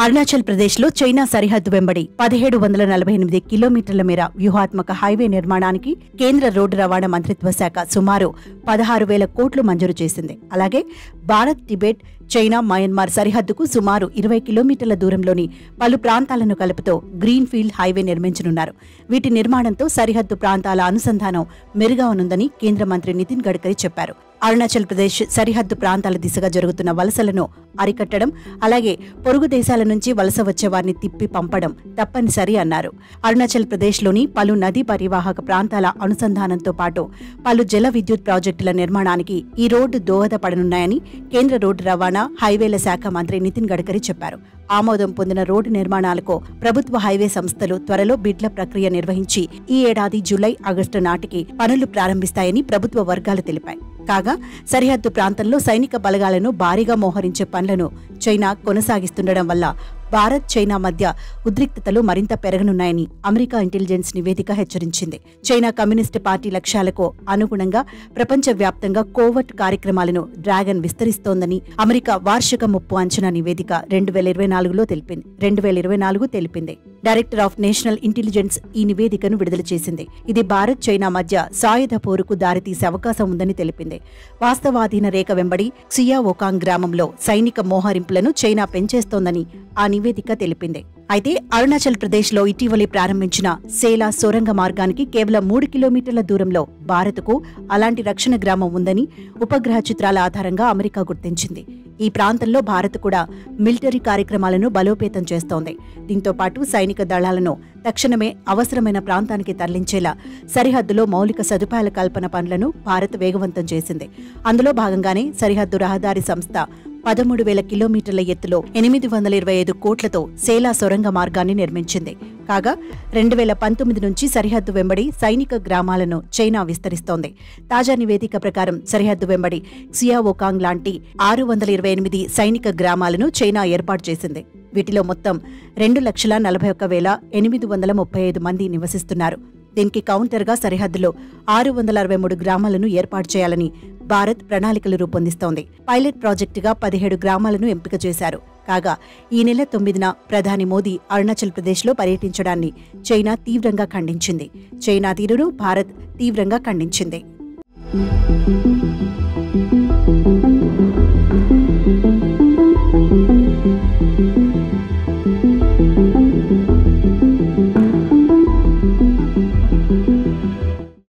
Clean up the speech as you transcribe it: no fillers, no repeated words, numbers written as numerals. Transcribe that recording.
అరుణాచల్ ప్రదేశ్లో చైనా సరిహద్దు వెంబడి 1748 కిలోమీటర్ల మేర వ్యూహాత్మక హైవే నిర్మాణానికి కేంద్ర రోడ్డు రవాణా మంత్రిత్వ శాఖ సుమారు 16,000 కోట్లు మంజూరు చేసింది. అలాగే భారత్, టిబెట్, చైనా, మయన్మార్ సరిహద్దుకు సుమారు 20 కిలోమీటర్ల దూరంలోని పలు ప్రాంతాలను కలుపుతూ గ్రీన్ ఫీల్డ్ హైవే నిర్మించనున్నారు. వీటి నిర్మాణంతో సరిహద్దు ప్రాంతాల అనుసంధానం మెరుగవనుందని కేంద్ర మంత్రి నితిన్ గడ్కరీ చెప్పారు. అరుణాచల్ ప్రదేశ్ సరిహద్దు ప్రాంతాల దిశగా జరుగుతున్న వలసలను అరికట్టడం, అలాగే పొరుగు దేశాల నుంచి వలస వచ్చే వారిని తిప్పి పంపడం తప్పనిసరి అన్నారు. అరుణాచల్ ప్రదేశ్లోని పలు నదీ పరివాహక ప్రాంతాల అనుసంధానంతో పాటు పలు జల విద్యుత్ ప్రాజెక్టుల నిర్మాణానికి ఈ రోడ్డు దోహదపడనున్నాయని కేంద్ర రోడ్డు రవాణా, హైవేల శాఖ మంత్రి నితిన్ గడ్కరీ చెప్పారు. ఆమోదం పొందిన రోడ్డు నిర్మాణాలకు ప్రభుత్వ హైవే సంస్థలు త్వరలో బిడ్ల ప్రక్రియ నిర్వహించి ఈ ఏడాది జూలై, ఆగస్టు నాటికి పనులు ప్రారంభిస్తాయని ప్రభుత్వ వర్గాలు తెలిపాయి. కాగా సరిహద్దు ప్రాంతంలో సైనిక బలగాలను భారీగా మోహరించే పనులను చైనా కొనసాగిస్తుండడం వల్ల భారత్, చైనా మధ్య ఉద్రిక్తతలు మరింత పెరగనున్నాయని అమెరికా ఇంటెలిజెన్స్ నివేదిక హెచ్చరించింది. చైనా కమ్యూనిస్టు పార్టీ లక్ష్యాలకు అనుగుణంగా ప్రపంచవ్యాప్తంగా కోవర్ట్ కార్యక్రమాలను డ్రాగన్ విస్తరిస్తోందని అమెరికా వార్షిక ముప్పు అంచనా నివేదిక 2024 తెలిపింది. డైరెక్టర్ ఆఫ్ నేషనల్ ఇంటెలిజెన్స్ ఈ నివేదికను విడుదల చేసింది. ఇది భారత్, చైనా మధ్య సాయుధ పోరుకు దారితీసే అవకాశం ఉందని తెలిపింది. వాస్తవాధీన రేఖ వెంబడి క్సియావోకాంగ్ గ్రామంలో సైనిక మోహరింపులను చైనా పెంచేస్తోందని ఆ నివేదిక తెలిపింది. అయితే అరుణాచల్ ప్రదేశ్లో ఇటీవలే ప్రారంభించిన సేలా సొరంగ మార్గానికి కేవలం 3 కిలోమీటర్ల దూరంలో భారత్కు అలాంటి రక్షణ గ్రామం ఉందని ఉపగ్రహ చిత్రాల ఆధారంగా అమెరికా గుర్తించింది. ఈ ప్రాంతంలో భారత్ కూడా మిలిటరీ కార్యక్రమాలను బలోపేతం చేస్తోంది. దీంతో పాటు సైనిక దళాలను తక్షణమే అవసరమైన ప్రాంతానికి తరలించేలా సరిహద్దులో మౌలిక సదుపాయాల కల్పన పనులను భారత్ వేగవంతం చేసింది. అందులో భాగంగానే సరిహద్దు రహదారి సంస్థ 13,000 కిలోమీటర్ల ఎత్తులో 825 కోట్లతో సేలా సొరంగ మార్గాన్ని నిర్మించింది. కాగా 2019 నుంచి సరిహద్దు వెంబడి సైనిక గ్రామాలను చైనా విస్తరిస్తోంది. తాజా నివేదిక ప్రకారం సరిహద్దు వెంబడి క్సియావోకాంగ్ లాంటి 628 సైనిక గ్రామాలను చైనా ఏర్పాటు చేసింది. వీటిలో మొత్తం 2,41,835 మంది నివసిస్తున్నారు. దీనికి కౌంటర్గా సరిహద్దులో 663 గ్రామాలను ఏర్పాటు చేయాలని భారత్ ప్రణాళికలు రూపొందిస్తోంది. పైలట్ ప్రాజెక్టుగా 17 గ్రామాలను ఎంపిక చేశారు. కాగా ఈ నెల 9న ప్రధాని మోదీ అరుణాచల్ ప్రదేశ్లో పర్యటించడాన్ని చైనా తీవ్రంగా ఖండించింది. చైనా తీరును భారత్ తీవ్రంగా ఖండించింది.